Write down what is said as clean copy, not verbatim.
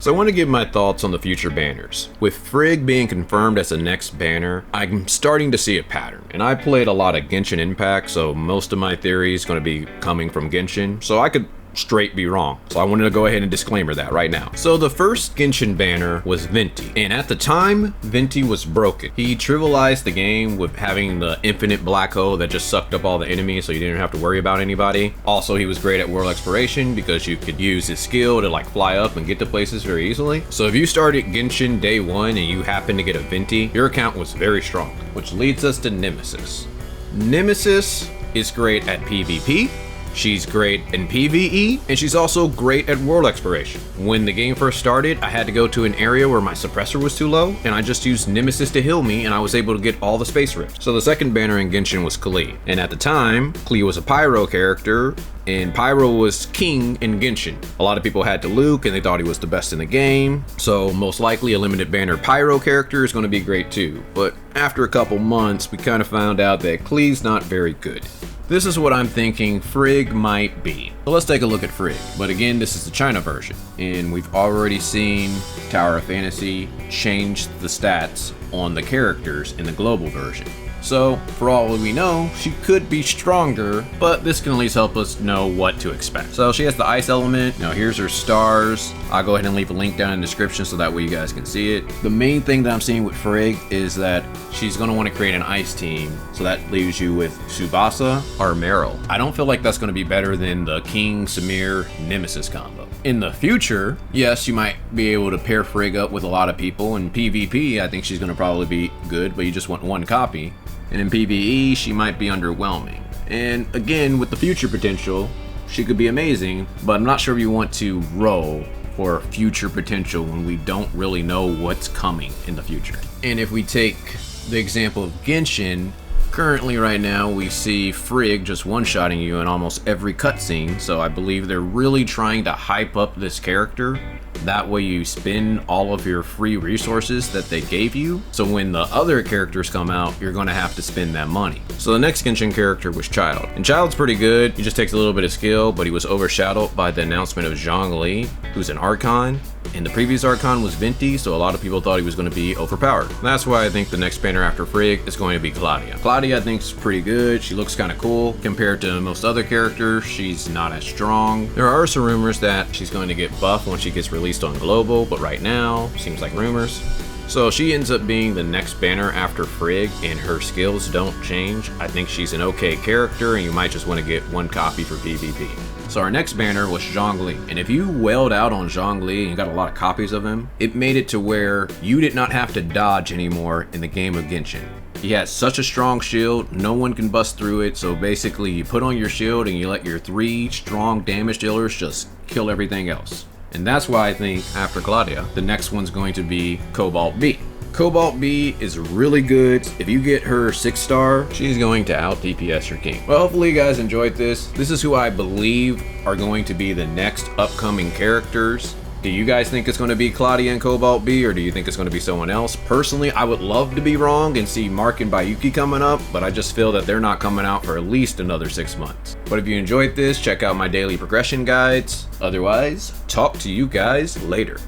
So I want to give my thoughts on the future banners. With Frigg being confirmed as the next banner, I'm starting to see a pattern. And I played a lot of Genshin Impact, so most of my theory is going to be coming from Genshin. So I could straight be wrong. So I wanted to go ahead and disclaimer that right now. So the first Genshin banner was Venti. And at the time, Venti was broken. He trivialized the game with having the infinite black hole that just sucked up all the enemies so you didn't have to worry about anybody. Also, he was great at world exploration because you could use his skill to like fly up and get to places very easily. So if you started Genshin day one and you happen to get a Venti, your account was very strong. Which leads us to Nemesis. Nemesis is great at PvP. She's great in PvE, and she's also great at world exploration. When the game first started, I had to go to an area where my suppressor was too low, and I just used Nemesis to heal me, and I was able to get all the space rifts. So the second banner in Genshin was Klee, and at the time, Klee was a Pyro character, and Pyro was king in Genshin. A lot of people had to Luke, and they thought he was the best in the game, so most likely a limited banner Pyro character is going to be great too. But after a couple months, we kind of found out that Klee's not very good. This is what I'm thinking Frigg might be. So let's take a look at Frigg. But again, this is the China version. And we've already seen Tower of Fantasy change the stats on the characters in the global version. So, for all we know, she could be stronger, but this can at least help us know what to expect. So she has the ice element. Now here's her stars. I'll go ahead and leave a link down in the description so that way you guys can see it. The main thing that I'm seeing with Frigg is that she's going to want to create an ice team. So that leaves you with Tsubasa or Meryl. I don't feel like that's going to be better than the King, Samir, Nemesis combo. In the future, yes, you might be able to pair Frigg up with a lot of people. In PvP, I think she's going to probably be good, but you just want one copy. And in PvE, she might be underwhelming. And again, with the future potential, she could be amazing, but I'm not sure if you want to roll for future potential when we don't really know what's coming in the future. And if we take the example of Genshin, currently right now we see Frigg just one-shotting you in almost every cutscene, so I believe they're really trying to hype up this character. That way you spend all of your free resources that they gave you, so when the other characters come out, you're going to have to spend that money. So the next Genshin character was Child. And Child's pretty good, he just takes a little bit of skill, but he was overshadowed by the announcement of Zhongli, who's an Archon. And the previous Archon was Venti, so a lot of people thought he was going to be overpowered. That's why I think the next banner after Frigg is going to be Claudia. Claudia I think is pretty good, she looks kind of cool. Compared to most other characters, she's not as strong. There are some rumors that she's going to get buffed when she gets released on global, but right now, seems like rumors. So she ends up being the next banner after Frigg, and her skills don't change. I think she's an okay character, and you might just want to get one copy for PvP. So our next banner was Zhongli, and if you wailed out on Zhongli and you got a lot of copies of him, it made it to where you did not have to dodge anymore in the game of Genshin. He has such a strong shield, no one can bust through it, so basically you put on your shield and you let your 3 strong damage dealers just kill everything else. And that's why I think, after Claudia, the next one's going to be Cobalt B. Cobalt B is really good. If you get her 6-star, she's going to out DPS your king. Well, hopefully you guys enjoyed this. This is who I believe are going to be the next upcoming characters. Do you guys think it's going to be Claudia and Cobalt B, or do you think it's going to be someone else? Personally, I would love to be wrong and see Mark and Bayuki coming up, but I just feel that they're not coming out for at least another 6 months. But if you enjoyed this, check out my daily progression guides. Otherwise, talk to you guys later.